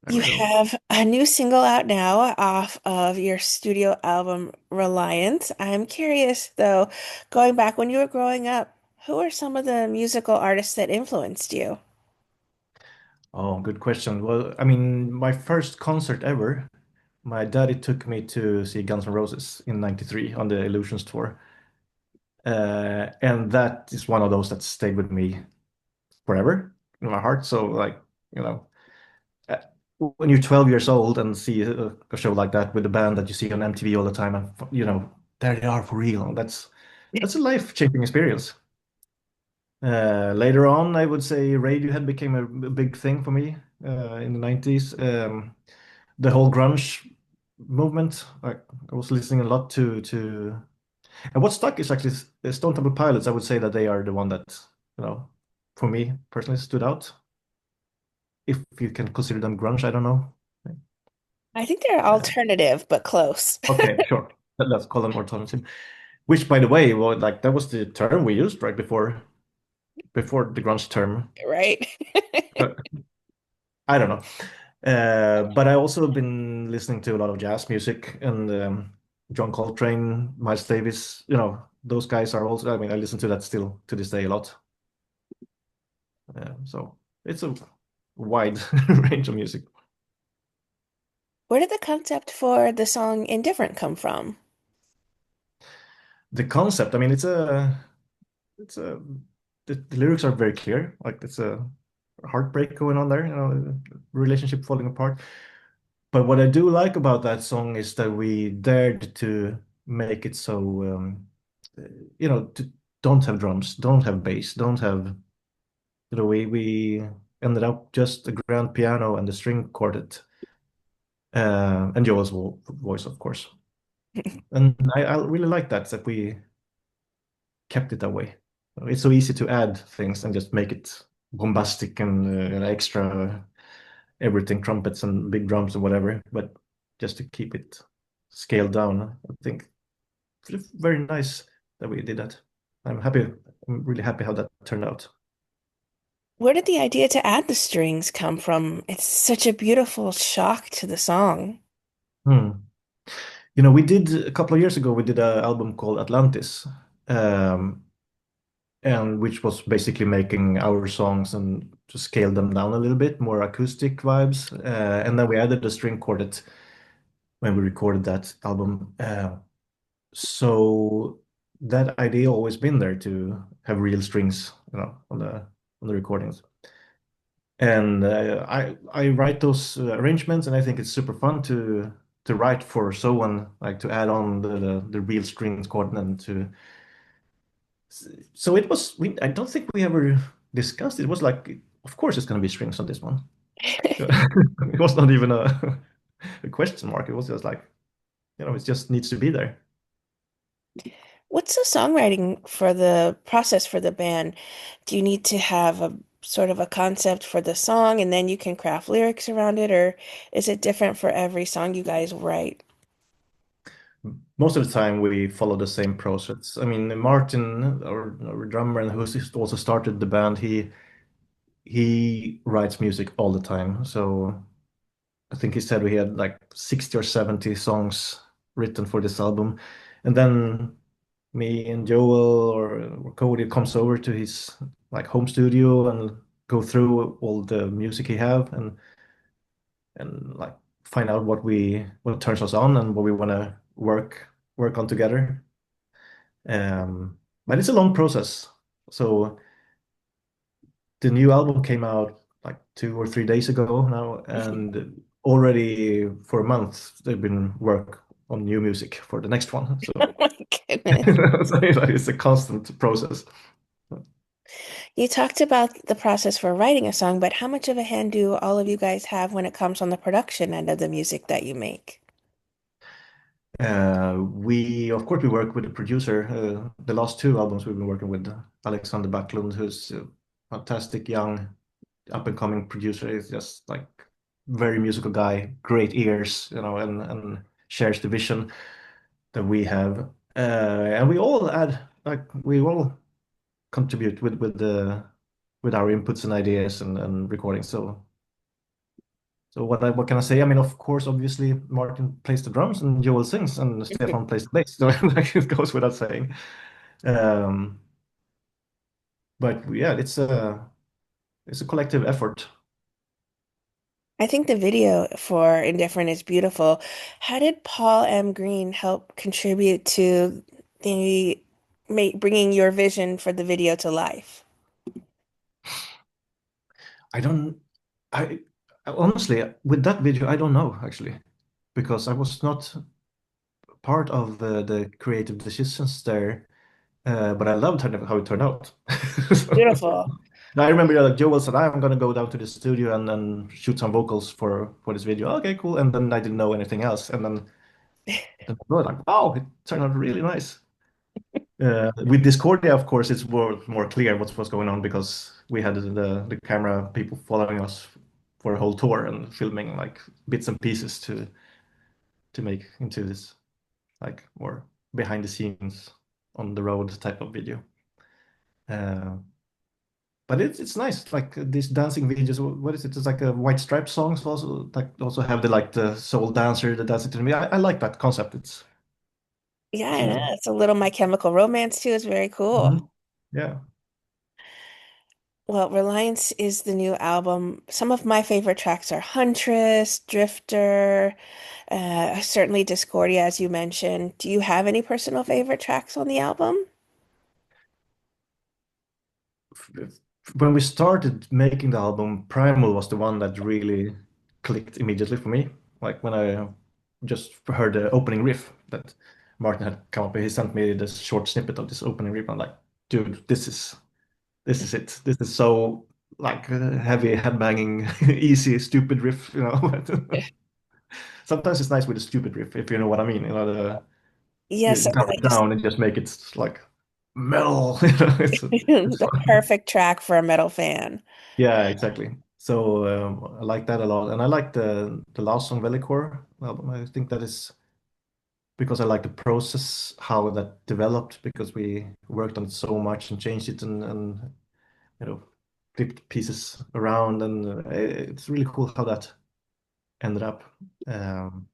There You we go. have a new single out now off of your studio album Reliance. I'm curious though, going back when you were growing up, who are some of the musical artists that influenced you? Oh, good question. Well, I mean, my first concert ever, my daddy took me to see Guns N' Roses in '93 on the Illusions tour. And that is one of those that stayed with me forever in my heart. So, like, you know, uh, when you're 12 years old and see a show like that with a band that you see on MTV all the time, and there they are for real. That's a life-changing experience. Later on, I would say Radiohead became a big thing for me in the 90s. The whole grunge movement, I was listening a lot to and what stuck is actually Stone Temple Pilots. I would say that they are the one that, you know, for me personally stood out. If you can consider them grunge, I don't know. I think they're Uh, alternative, but close, okay, sure. Let's call them alternative. Which, by the way, well, like that was the term we used right before the grunge term. right? Uh, I don't know. But I also been listening to a lot of jazz music and John Coltrane, Miles Davis. Those guys are also. I mean, I listen to that still to this day a lot. So it's a wide range of music. Where did the concept for the song Indifferent come from? The concept, I mean, it's a, the lyrics are very clear. Like it's a heartbreak going on there, relationship falling apart. But what I do like about that song is that we dared to make it so, uh, to, don't have drums, don't have bass, don't have, we ended up just a grand piano and a string quartet, and Joel's voice, of course. And I really like that we kept it that way. It's so easy to add things and just make it bombastic and extra everything, trumpets and big drums and whatever. But just to keep it scaled down, I think it's very nice that we did that. I'm happy. I'm really happy how that turned out. Where did the idea to add the strings come from? It's such a beautiful shock to the song. Hmm. We did a couple of years ago, we did an album called Atlantis, um, and which was basically making our songs and to scale them down a little bit, more acoustic vibes. And then we added a string quartet when we recorded that album. So that idea always been there to have real strings, on the recordings. And I write those arrangements, and I think it's super fun to write for someone like to add on the real strings chord and to. So it was. I don't think we ever discussed it. It was like, of course, it's going to be strings on this one. It was not even a question mark. It was just like, it just needs to be there. What's the songwriting for the process for the band? Do you need to have a sort of a concept for the song and then you can craft lyrics around it, or is it different for every song you guys write? Most of the time, we follow the same process. I mean, Martin, our drummer, and who's also started the band, he writes music all the time. So I think he said we had like 60 or 70 songs written for this album. And then me and Joel or Cody comes over to his like home studio and go through all the music he have and like find out what turns us on and what we want to work on together. But it's a long process. So the new album came out like 2 or 3 days ago now, and already for a month they've been work on new music for the next one. Oh So, my goodness. so it's a constant process. You talked about the process for writing a song, but how much of a hand do all of you guys have when it comes on the production end of the music that you make? We of course we work with the producer. The last two albums we've been working with Alexander Backlund, who's a fantastic young up and coming producer. He's just like very musical guy, great ears, and shares the vision that we have. And we all contribute with our inputs and ideas and recordings. So So what can I say? I mean, of course, obviously Martin plays the drums and Joel sings and Stefan plays the bass. So like, it goes without saying. Um, but yeah, it's a collective effort. I think the video for Indifferent is beautiful. How did Paul M. Green help contribute to the bringing your vision for the video to life? I don't, honestly, with that video, I don't know actually, because I was not part of the creative decisions there. But I loved how it turned out. So, Beautiful. I remember Joel said, I'm gonna go down to the studio and shoot some vocals for this video. Okay, cool. And then I didn't know anything else. And then I was like, wow, it turned out really nice. With Discordia, of course, it's more clear what's going on because we had the camera people following us for a whole tour and filming like bits and pieces to make into this like more behind the scenes on the road type of video. Uh, but it's nice, like these dancing videos. What is it? It's like a White Stripe songs also like also have the like the soul dancer that dancing to me. I like that concept. Yeah, It's I know. It's a little My Chemical Romance too. It's very cool. Mhm. Yeah. Well, Reliance is the new album. Some of my favorite tracks are Huntress, Drifter, certainly Discordia, as you mentioned. Do you have any personal favorite tracks on the album? When we started making the album, Primal was the one that really clicked immediately for me. Like when I just heard the opening riff that Martin had come up with, he sent me this short snippet of this opening riff. I'm like, dude, this is it. This is so like heavy headbanging, easy, stupid riff, you know. Sometimes it's nice with a stupid riff, if you know what I mean. You know, you Yes, dumb I it just down and just make it like metal. You know, it's the fun. perfect track for a metal fan. Yeah, exactly. So I like that a lot, and I like the last song, Velicore album. I think that is because I like the process, how that developed, because we worked on it so much and changed it and you know flipped pieces around, and it's really cool how that ended up. Um,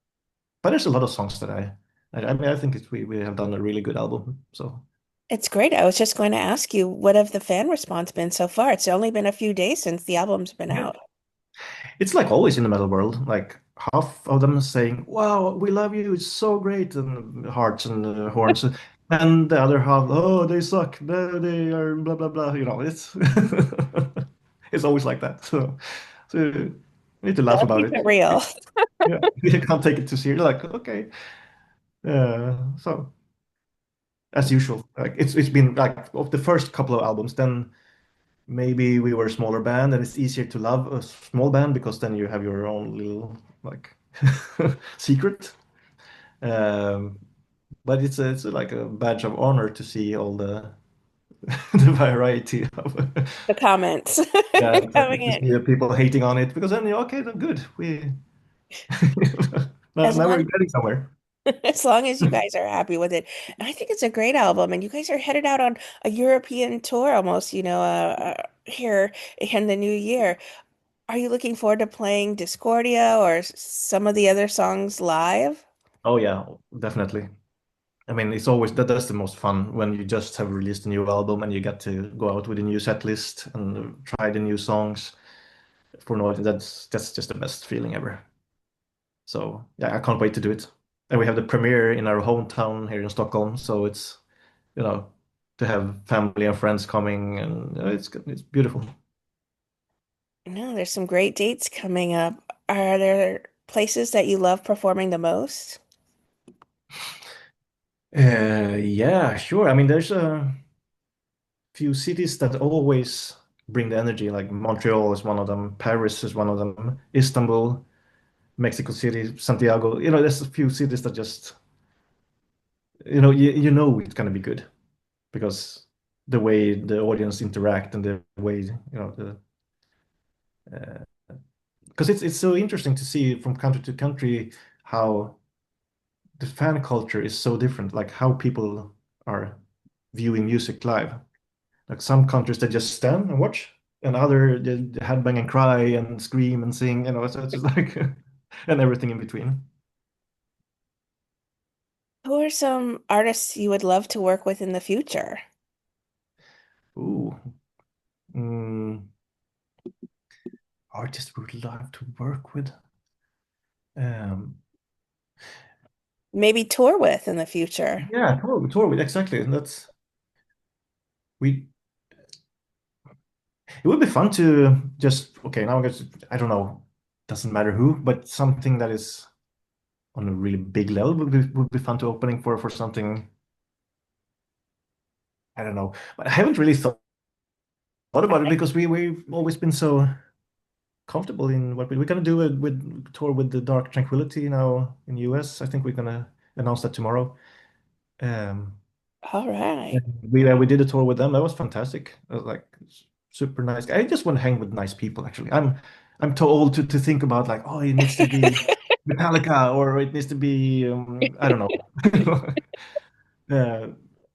but there's a lot of songs that I mean, I think we have done a really good album. So It's great. I was just going to ask you, what have the fan response been so far? It's only been a few days since the album's been yeah. out. It's like always in the metal world, like half of them saying, "Wow, we love you, it's so great," and hearts and horns, and the other half, "Oh, they suck, they are blah blah blah." You know, it's it's always like that. So you need to laugh Gotta about keep it. it real. Yeah, you can't take it too serious. Like, okay, so as usual, like it's been like of the first couple of albums, then maybe we were a smaller band and it's easier to love a small band because then you have your own little like secret. Um, but it's like a badge of honor to see all the the variety of The comments yeah, exactly. coming To in. see the people hating on it because then you okay, then good. We now, As now we're long getting somewhere. as long as you guys are happy with it. And I think it's a great album. And you guys are headed out on a European tour almost, here in the new year. Are you looking forward to playing Discordia or some of the other songs live? Oh yeah, definitely. I mean, it's always that's the most fun when you just have released a new album and you get to go out with a new set list and try the new songs for an audience. That's just the best feeling ever. So yeah, I can't wait to do it. And we have the premiere in our hometown here in Stockholm, so it's you know to have family and friends coming, and it's beautiful. No, there's some great dates coming up. Are there places that you love performing the most? Yeah, sure. I mean, there's a few cities that always bring the energy. Like Montreal is one of them, Paris is one of them, Istanbul, Mexico City, Santiago. You know, there's a few cities that just you know it's gonna be good because the way the audience interact and the way the because it's so interesting to see from country to country how the fan culture is so different, like how people are viewing music live. Like some countries they just stand and watch, and other the headbang and cry and scream and sing, you know, so it's just like and everything in between. Who are some artists you would love to work with in the future? Ooh, mm, artists we would love to work with. Um, Maybe tour with in the future. yeah, tour with exactly. And that's we. It would be fun to just okay. Now I guess I don't know. Doesn't matter who, but something that is on a really big level would be fun to opening for something. I don't know, but I haven't really thought about it because we've always been so comfortable in what we're gonna do it with tour with the Dark Tranquility now in US. I think we're gonna announce that tomorrow. Um, All yeah, right. we did a tour with them. That was fantastic. It was like super nice. I just want to hang with nice people. Actually, I'm too old to think about like oh it needs to be Metallica or it needs to be I don't know. uh,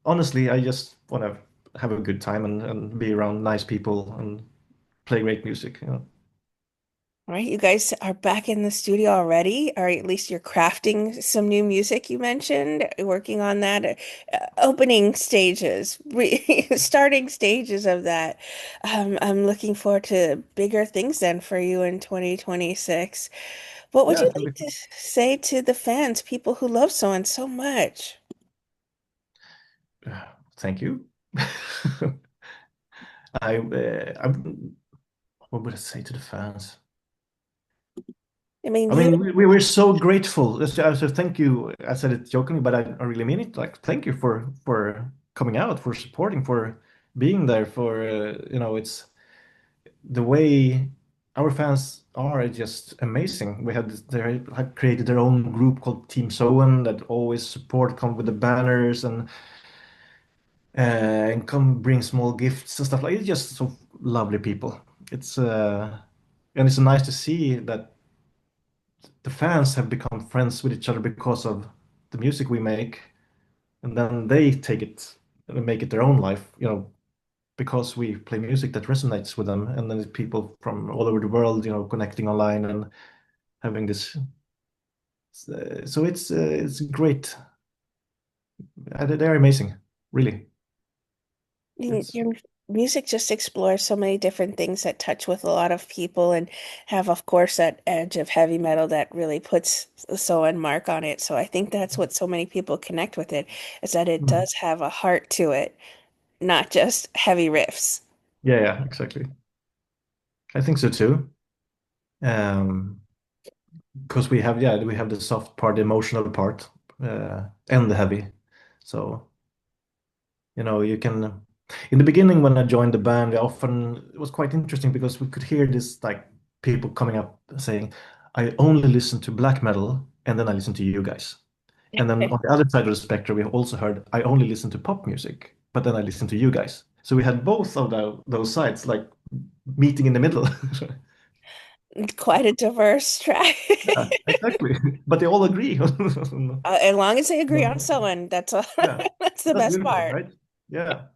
honestly, I just want to have a good time and be around nice people and play great music. You know? All right, you guys are back in the studio already, or at least you're crafting some new music you mentioned, working on that, opening stages, re starting stages of that. I'm looking forward to bigger things then for you in 2026. What would Yeah, you it's gonna like be. to say to the fans, people who love SOEN so much? Thank you. what would I say to the fans? I mean, I you mean, we were so grateful. So thank you. I said it jokingly, but I really mean it. Like, thank you for coming out, for supporting, for being there. For you know, it's the way our fans are just amazing. They have created their own group called Team SOEN that always support, come with the banners and come bring small gifts and stuff like. It's just so lovely people. It's and it's nice to see that the fans have become friends with each other because of the music we make, and then they take it and make it their own life, you know, because we play music that resonates with them, and then it's people from all over the world, you know, connecting online and having this. So it's great. They're amazing, really. It's Your music just explores so many different things that touch with a lot of people and have, of course, that edge of heavy metal that really puts the SOEN mark on it. So I think that's what so many people connect with it, is that it Mhm. does have a heart to it, not just heavy riffs. Yeah, yeah, exactly. I think so too. Um, because we have the soft part, the emotional part, and the heavy. So you know, you can. In the beginning, when I joined the band, it was quite interesting because we could hear this like people coming up saying, "I only listen to black metal, and then I listen to you guys." And then on the other side of the spectrum, we also heard, "I only listen to pop music, but then I listen to you guys." So we had both of those sides like meeting in the middle. Quite a diverse track. Yeah, exactly. But they all agree. As long as they agree on SOEN, that's all, Yeah, that's the that's best beautiful, part. right? Yeah.